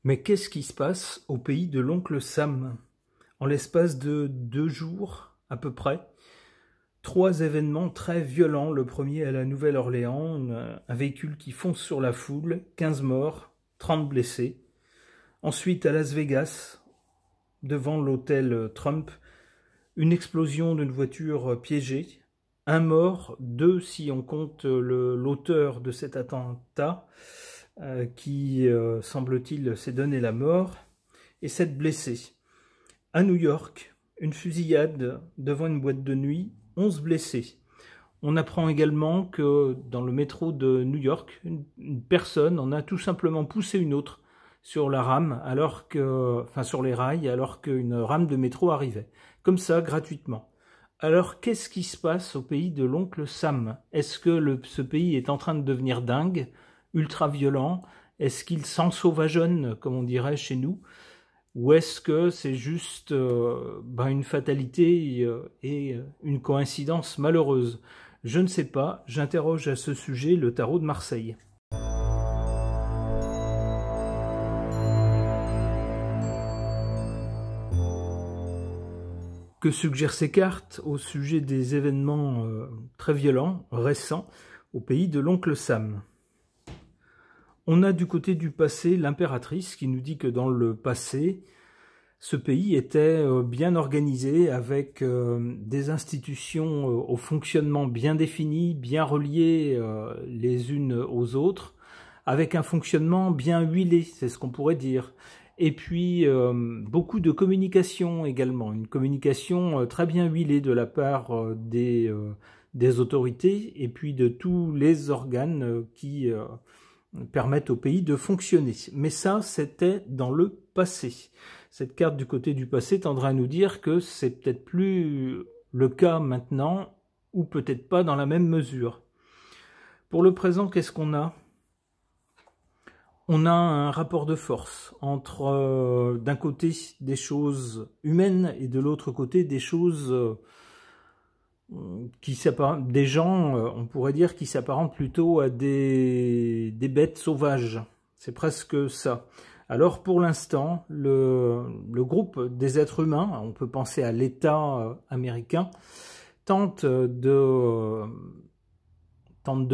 Mais qu'est-ce qui se passe au pays de l'oncle Sam? En l'espace de 2 jours, à peu près, 3 événements très violents. Le premier à la Nouvelle-Orléans, un véhicule qui fonce sur la foule, 15 morts, 30 blessés. Ensuite, à Las Vegas, devant l'hôtel Trump, une explosion d'une voiture piégée. 1 mort, 2 si on compte l'auteur de cet attentat, qui, semble-t-il, s'est donné la mort, et 7 blessés. À New York, une fusillade devant une boîte de nuit, 11 blessés. On apprend également que dans le métro de New York, une personne en a tout simplement poussé une autre sur la rame, sur les rails, alors qu'une rame de métro arrivait. Comme ça, gratuitement. Alors, qu'est-ce qui se passe au pays de l'oncle Sam? Est-ce que ce pays est en train de devenir dingue, ultra violent? Est-ce qu'il s'ensauvageonne, comme on dirait chez nous? Ou est-ce que c'est juste une fatalité et une coïncidence malheureuse? Je ne sais pas, j'interroge à ce sujet le tarot de Marseille. Que suggèrent ces cartes au sujet des événements très violents, récents, au pays de l'oncle Sam? On a du côté du passé l'impératrice qui nous dit que dans le passé, ce pays était bien organisé avec des institutions au fonctionnement bien défini, bien reliées les unes aux autres, avec un fonctionnement bien huilé, c'est ce qu'on pourrait dire. Et puis beaucoup de communication également, une communication très bien huilée de la part des autorités et puis de tous les organes qui permettent au pays de fonctionner. Mais ça, c'était dans le passé. Cette carte du côté du passé tendra à nous dire que c'est peut-être plus le cas maintenant, ou peut-être pas dans la même mesure. Pour le présent, qu'est-ce qu'on a? On a un rapport de force entre, d'un côté, des choses humaines et de l'autre côté, des choses qui s'apparentent, des gens, on pourrait dire, qui s'apparentent plutôt à des bêtes sauvages. C'est presque ça. Alors pour l'instant, le groupe des êtres humains, on peut penser à l'État américain, tente de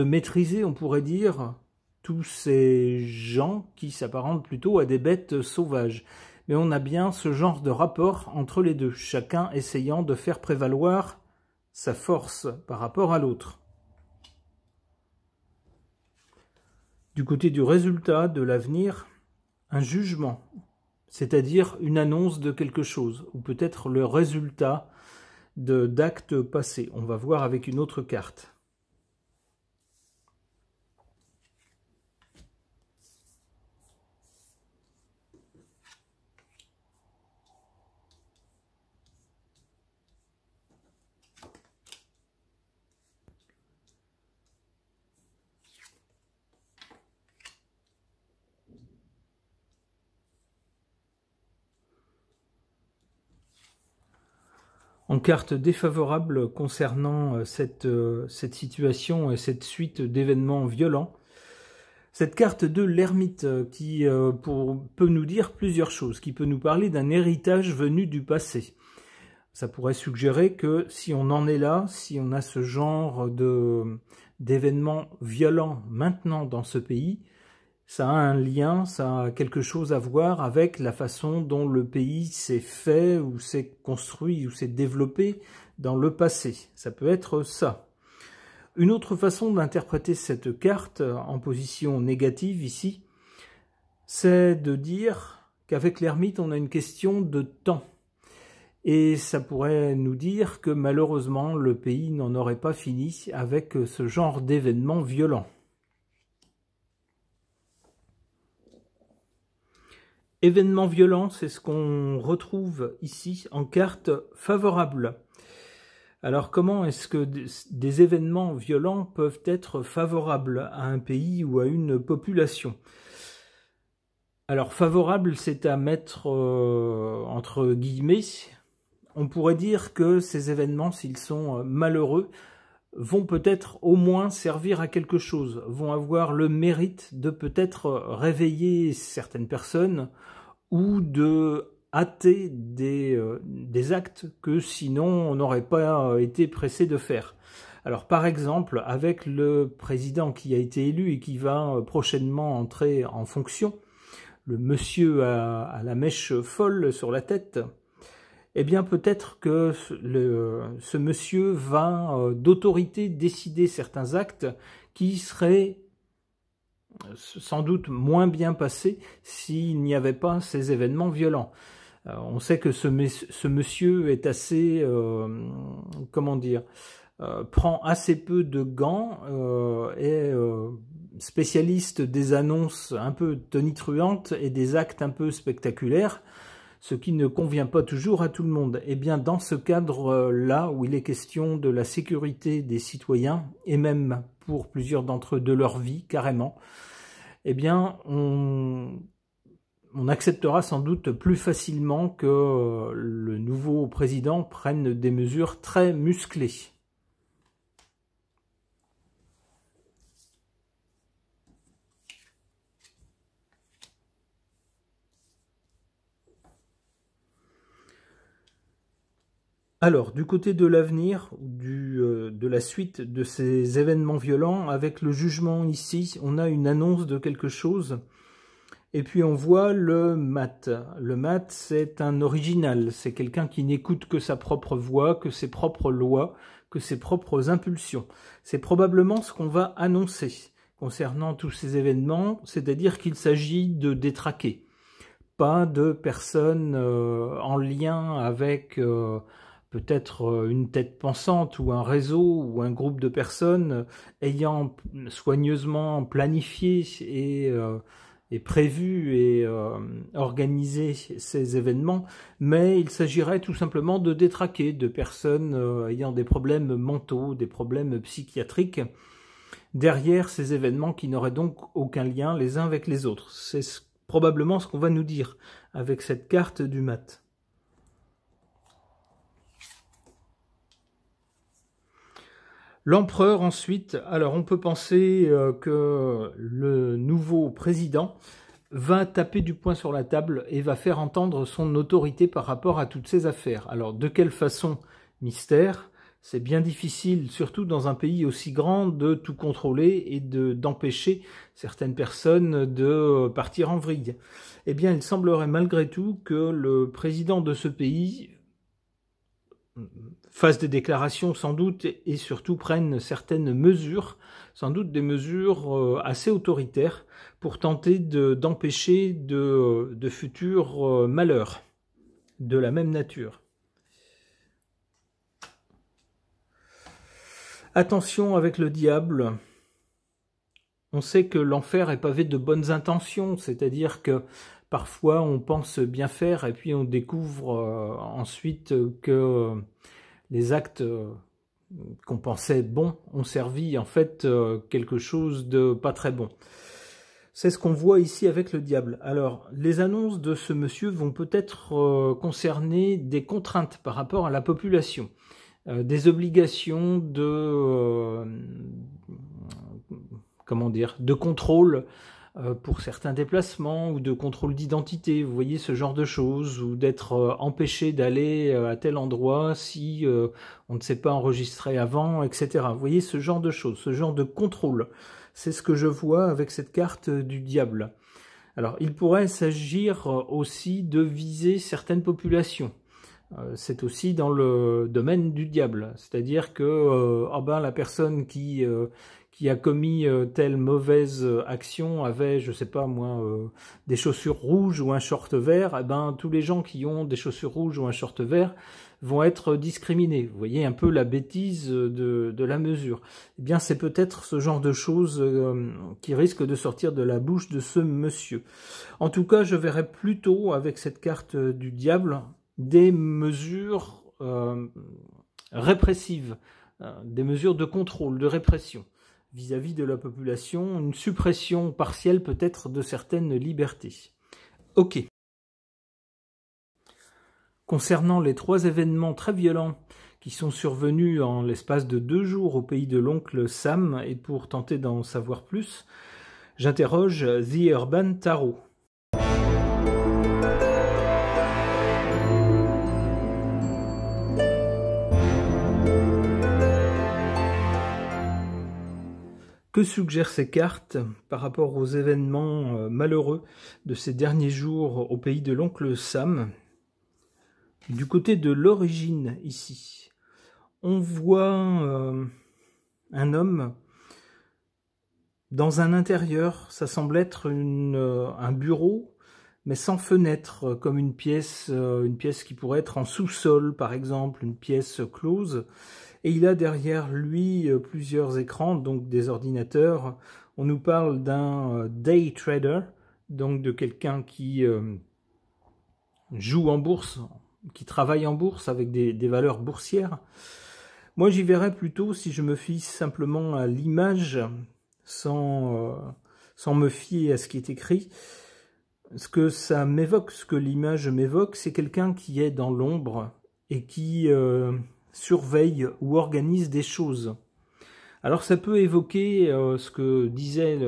maîtriser, on pourrait dire, tous ces gens qui s'apparentent plutôt à des bêtes sauvages. Mais on a bien ce genre de rapport entre les deux, chacun essayant de faire prévaloir sa force par rapport à l'autre. Du côté du résultat, de l'avenir, un jugement, c'est-à-dire une annonce de quelque chose, ou peut-être le résultat d'actes passés. On va voir avec une autre carte. En carte défavorable concernant cette situation et cette suite d'événements violents, cette carte de l'ermite qui peut nous dire plusieurs choses, qui peut nous parler d'un héritage venu du passé. Ça pourrait suggérer que si on en est là, si on a ce genre d'événements violents maintenant dans ce pays, ça a un lien, ça a quelque chose à voir avec la façon dont le pays s'est fait, ou s'est construit, ou s'est développé dans le passé. Ça peut être ça. Une autre façon d'interpréter cette carte en position négative ici, c'est de dire qu'avec l'ermite, on a une question de temps. Et ça pourrait nous dire que malheureusement, le pays n'en aurait pas fini avec ce genre d'événements violents. Événements violents, c'est ce qu'on retrouve ici en carte favorable. Alors comment est-ce que des événements violents peuvent être favorables à un pays ou à une population? Alors favorable, c'est à mettre entre guillemets. On pourrait dire que ces événements, s'ils sont malheureux, vont peut-être au moins servir à quelque chose, vont avoir le mérite de peut-être réveiller certaines personnes ou de hâter des actes que sinon on n'aurait pas été pressé de faire. Alors par exemple, avec le président qui a été élu et qui va prochainement entrer en fonction, le monsieur à la mèche folle sur la tête, eh bien peut-être que ce monsieur va d'autorité décider certains actes qui seraient sans doute moins bien passés s'il n'y avait pas ces événements violents. On sait que ce monsieur est assez, comment dire, prend assez peu de gants, est spécialiste des annonces un peu tonitruantes et des actes un peu spectaculaires, ce qui ne convient pas toujours à tout le monde. Eh bien, dans ce cadre-là, où il est question de la sécurité des citoyens, et même pour plusieurs d'entre eux de leur vie, carrément, eh bien, on acceptera sans doute plus facilement que le nouveau président prenne des mesures très musclées. Alors, du côté de l'avenir, de la suite de ces événements violents, avec le jugement ici, on a une annonce de quelque chose, et puis on voit le mat. Le mat, c'est un original, c'est quelqu'un qui n'écoute que sa propre voix, que ses propres lois, que ses propres impulsions. C'est probablement ce qu'on va annoncer concernant tous ces événements, c'est-à-dire qu'il s'agit de détraqués, pas de personnes en lien avec... peut-être une tête pensante ou un réseau ou un groupe de personnes ayant soigneusement planifié et prévu et organisé ces événements, mais il s'agirait tout simplement de détraquer de personnes ayant des problèmes mentaux, des problèmes psychiatriques, derrière ces événements qui n'auraient donc aucun lien les uns avec les autres. C'est probablement ce qu'on va nous dire avec cette carte du mat. L'empereur ensuite, alors on peut penser que le nouveau président va taper du poing sur la table et va faire entendre son autorité par rapport à toutes ces affaires. Alors de quelle façon? Mystère, c'est bien difficile, surtout dans un pays aussi grand, de tout contrôler et d'empêcher certaines personnes de partir en vrille. Eh bien, il semblerait malgré tout que le président de ce pays fasse des déclarations sans doute et surtout prenne certaines mesures, sans doute des mesures assez autoritaires pour tenter d'empêcher de futurs malheurs de la même nature. Attention avec le diable. On sait que l'enfer est pavé de bonnes intentions, c'est-à-dire que parfois on pense bien faire et puis on découvre ensuite que les actes qu'on pensait bons ont servi en fait quelque chose de pas très bon. C'est ce qu'on voit ici avec le diable. Alors, les annonces de ce monsieur vont peut-être concerner des contraintes par rapport à la population, des obligations de comment dire, de contrôle pour certains déplacements ou de contrôle d'identité, vous voyez ce genre de choses, ou d'être empêché d'aller à tel endroit si on ne s'est pas enregistré avant, etc. Vous voyez ce genre de choses, ce genre de contrôle. C'est ce que je vois avec cette carte du diable. Alors, il pourrait s'agir aussi de viser certaines populations. C'est aussi dans le domaine du diable, c'est-à-dire que la personne qui a commis telle mauvaise action avait, je sais pas moi, des chaussures rouges ou un short vert, eh ben tous les gens qui ont des chaussures rouges ou un short vert vont être discriminés. Vous voyez un peu la bêtise de la mesure. Eh bien, c'est peut-être ce genre de choses qui risque de sortir de la bouche de ce monsieur. En tout cas, je verrais plutôt avec cette carte du diable des mesures répressives, des mesures de contrôle, de répression vis-à-vis de la population, une suppression partielle peut-être de certaines libertés. Ok. Concernant les 3 événements très violents qui sont survenus en l'espace de 2 jours au pays de l'oncle Sam, et pour tenter d'en savoir plus, j'interroge The Urban Tarot. Que suggèrent ces cartes par rapport aux événements malheureux de ces derniers jours au pays de l'oncle Sam? Du côté de l'origine, ici, on voit un homme dans un intérieur. Ça semble être un bureau, mais sans fenêtre, comme une pièce qui pourrait être en sous-sol, par exemple, une pièce close. Et il a derrière lui plusieurs écrans, donc des ordinateurs. On nous parle d'un day trader, donc de quelqu'un qui joue en bourse, qui travaille en bourse avec des valeurs boursières. Moi, j'y verrais plutôt, si je me fie simplement à l'image, sans me fier à ce qui est écrit, ce que ça m'évoque, ce que l'image m'évoque, c'est quelqu'un qui est dans l'ombre et qui surveille ou organise des choses. Alors ça peut évoquer ce que disait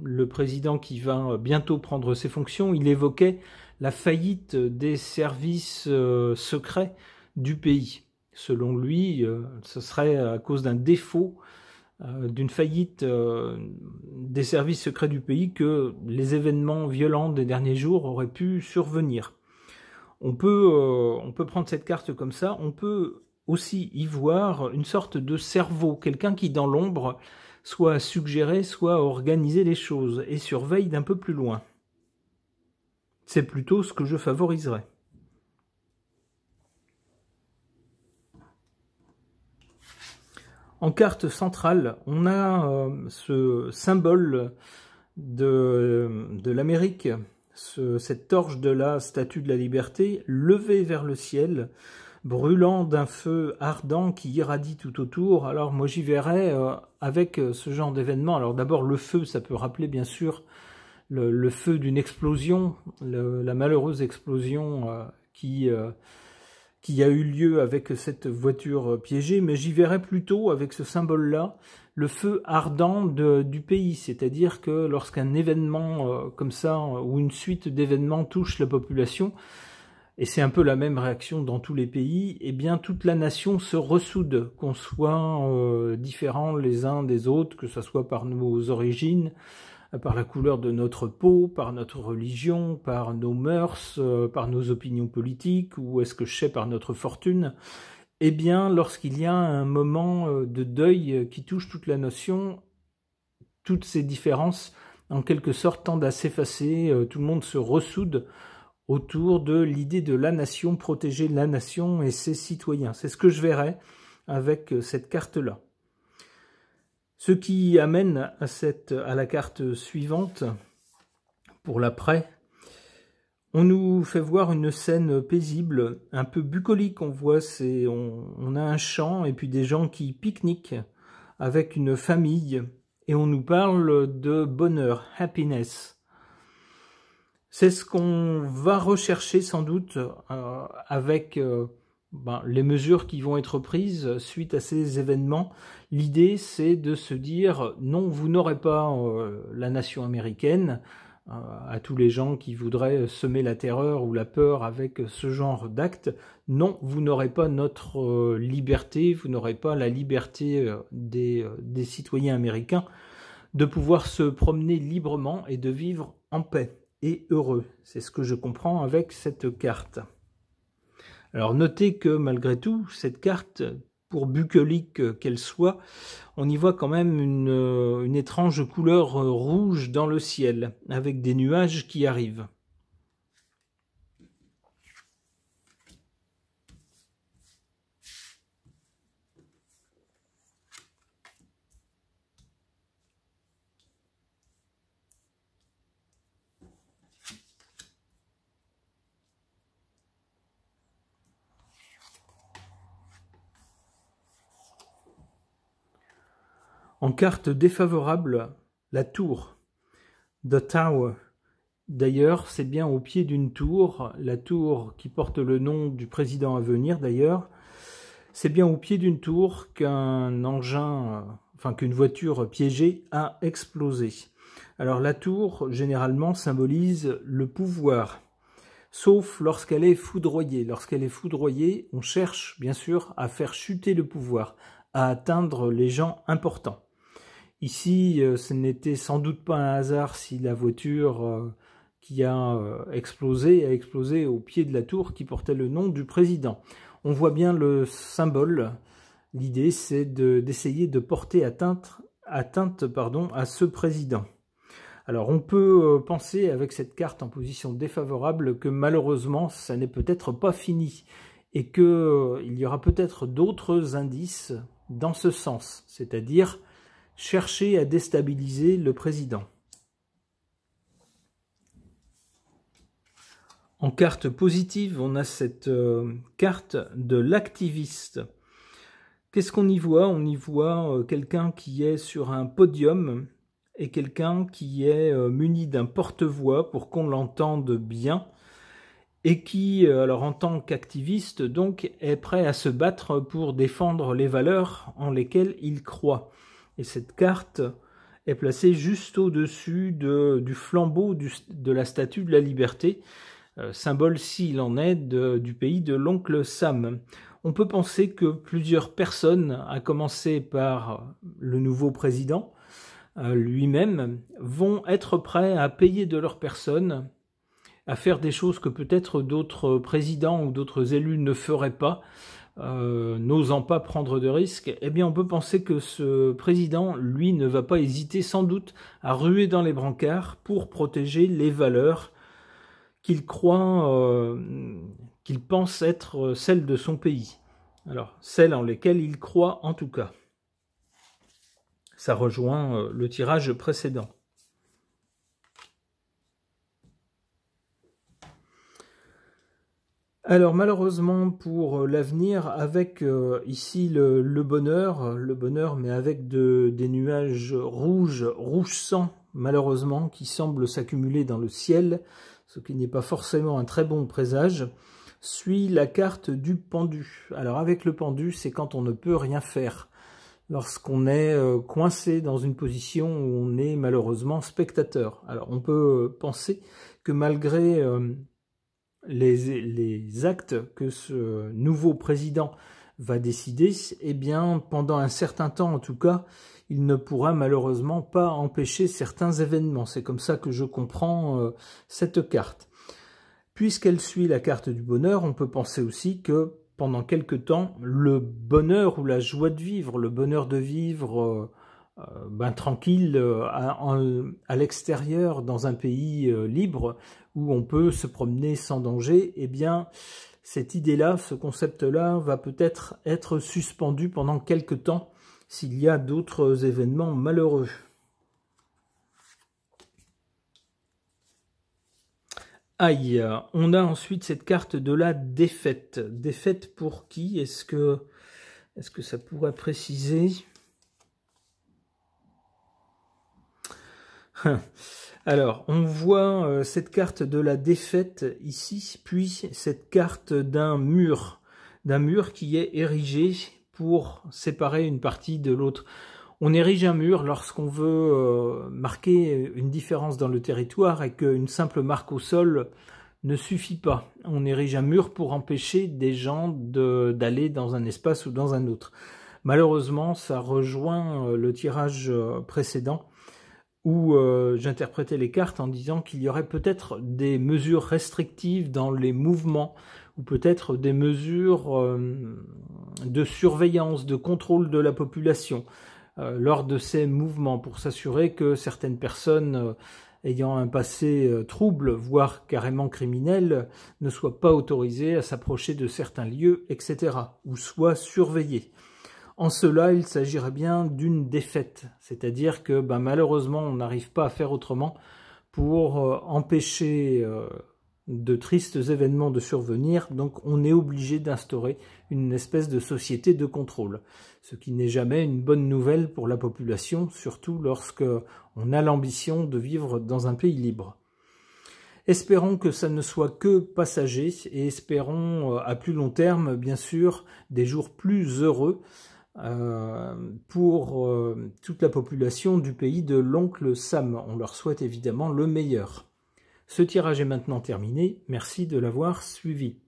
le président qui va bientôt prendre ses fonctions. Il évoquait la faillite des services secrets du pays. Selon lui, ce serait à cause d'un défaut, d'une faillite des services secrets du pays que les événements violents des derniers jours auraient pu survenir. On peut prendre cette carte comme ça, on peut aussi y voir une sorte de cerveau, quelqu'un qui dans l'ombre soit suggérer, soit organiser les choses et surveille d'un peu plus loin. C'est plutôt ce que je favoriserais. En carte centrale, on a ce symbole de l'Amérique, cette torche de la Statue de la Liberté, levée vers le ciel, brûlant d'un feu ardent qui irradie tout autour. Alors moi j'y verrais avec ce genre d'événement. Alors d'abord le feu, ça peut rappeler bien sûr le feu d'une explosion, la malheureuse explosion qui a eu lieu avec cette voiture piégée, mais j'y verrais plutôt avec ce symbole-là, le feu ardent du pays, c'est-à-dire que lorsqu'un événement comme ça, ou une suite d'événements touche la population, et c'est un peu la même réaction dans tous les pays, eh bien toute la nation se ressoude, qu'on soit différents les uns des autres, que ce soit par nos origines, par la couleur de notre peau, par notre religion, par nos mœurs, par nos opinions politiques, ou est-ce que je sais par notre fortune. Eh bien, lorsqu'il y a un moment de deuil qui touche toute la nation, toutes ces différences, en quelque sorte, tendent à s'effacer, tout le monde se ressoude autour de l'idée de la nation, protéger la nation et ses citoyens. C'est ce que je verrais avec cette carte-là. Ce qui amène à la carte suivante, pour l'après, on nous fait voir une scène paisible, un peu bucolique. On voit, on a un champ et puis des gens qui pique-niquent avec une famille, et on nous parle de bonheur, happiness. C'est ce qu'on va rechercher sans doute avec les mesures qui vont être prises suite à ces événements. L'idée, c'est de se dire non, vous n'aurez pas la nation américaine, à tous les gens qui voudraient semer la terreur ou la peur avec ce genre d'actes. Non, vous n'aurez pas notre liberté, vous n'aurez pas la liberté des citoyens américains de pouvoir se promener librement et de vivre en paix et heureux. C'est ce que je comprends avec cette carte. Alors notez que malgré tout, cette carte, pour bucolique qu'elle soit, on y voit quand même une étrange couleur rouge dans le ciel, avec des nuages qui arrivent. En carte défavorable, la tour, The Tower. D'ailleurs, c'est bien au pied d'une tour, la tour qui porte le nom du président à venir d'ailleurs. C'est bien au pied d'une tour qu'un engin, qu'une voiture piégée a explosé. Alors la tour, généralement, symbolise le pouvoir, sauf lorsqu'elle est foudroyée. Lorsqu'elle est foudroyée, on cherche, bien sûr, à faire chuter le pouvoir, à atteindre les gens importants. Ici, ce n'était sans doute pas un hasard si la voiture qui a explosé au pied de la tour qui portait le nom du président. On voit bien le symbole. L'idée, c'est d'essayer de porter atteinte à ce président. Alors, on peut penser avec cette carte en position défavorable que malheureusement, ça n'est peut-être pas fini et qu'il y aura peut-être d'autres indices dans ce sens, c'est-à-dire chercher à déstabiliser le président. En carte positive, on a cette carte de l'activiste. Qu'est-ce qu'on y voit? On y voit quelqu'un qui est sur un podium et quelqu'un qui est muni d'un porte-voix pour qu'on l'entende bien et qui, alors en tant qu'activiste, donc, est prêt à se battre pour défendre les valeurs en lesquelles il croit. Et cette carte est placée juste au-dessus du flambeau de la statue de la liberté, symbole s'il en est du pays de l'oncle Sam. On peut penser que plusieurs personnes, à commencer par le nouveau président lui-même, vont être prêts à payer de leur personne, à faire des choses que peut-être d'autres présidents ou d'autres élus ne feraient pas, n'osant pas prendre de risques. Eh bien, on peut penser que ce président, lui, ne va pas hésiter sans doute à ruer dans les brancards pour protéger les valeurs qu'il croit, qu'il pense être celles de son pays. Alors, celles en lesquelles il croit en tout cas. Ça rejoint le tirage précédent. Alors malheureusement pour l'avenir, avec ici le bonheur, mais avec des nuages rouge sang, malheureusement, qui semblent s'accumuler dans le ciel, ce qui n'est pas forcément un très bon présage, suit la carte du pendu. Alors avec le pendu, c'est quand on ne peut rien faire, lorsqu'on est coincé dans une position où on est malheureusement spectateur. Alors on peut penser que malgré les actes que ce nouveau président va décider, eh bien, pendant un certain temps en tout cas, il ne pourra malheureusement pas empêcher certains événements. C'est comme ça que je comprends cette carte. Puisqu'elle suit la carte du bonheur, on peut penser aussi que pendant quelque temps, le bonheur ou la joie de vivre, le bonheur de vivre tranquille à l'extérieur, dans un pays libre, où on peut se promener sans danger, eh bien, cette idée-là, ce concept-là, va peut-être être suspendu pendant quelque temps s'il y a d'autres événements malheureux. Aïe, on a ensuite cette carte de la défaite. Défaite pour qui? Est-ce que ça pourrait préciser? Alors, on voit cette carte de la défaite ici, puis cette carte d'un mur qui est érigé pour séparer une partie de l'autre. On érige un mur lorsqu'on veut marquer une différence dans le territoire et qu'une simple marque au sol ne suffit pas. On érige un mur pour empêcher des gens d'aller dans un espace ou dans un autre. Malheureusement, ça rejoint le tirage précédent, où j'interprétais les cartes en disant qu'il y aurait peut-être des mesures restrictives dans les mouvements, ou peut-être des mesures de surveillance, de contrôle de la population lors de ces mouvements, pour s'assurer que certaines personnes ayant un passé trouble, voire carrément criminel, ne soient pas autorisées à s'approcher de certains lieux, etc., ou soient surveillées. En cela, il s'agirait bien d'une défaite, c'est-à-dire que malheureusement, on n'arrive pas à faire autrement pour empêcher de tristes événements de survenir, donc on est obligé d'instaurer une espèce de société de contrôle, ce qui n'est jamais une bonne nouvelle pour la population, surtout lorsque on a l'ambition de vivre dans un pays libre. Espérons que ça ne soit que passager et espérons à plus long terme, bien sûr, des jours plus heureux pour toute la population du pays de l'oncle Sam. On leur souhaite évidemment le meilleur. Ce tirage est maintenant terminé. Merci de l'avoir suivi.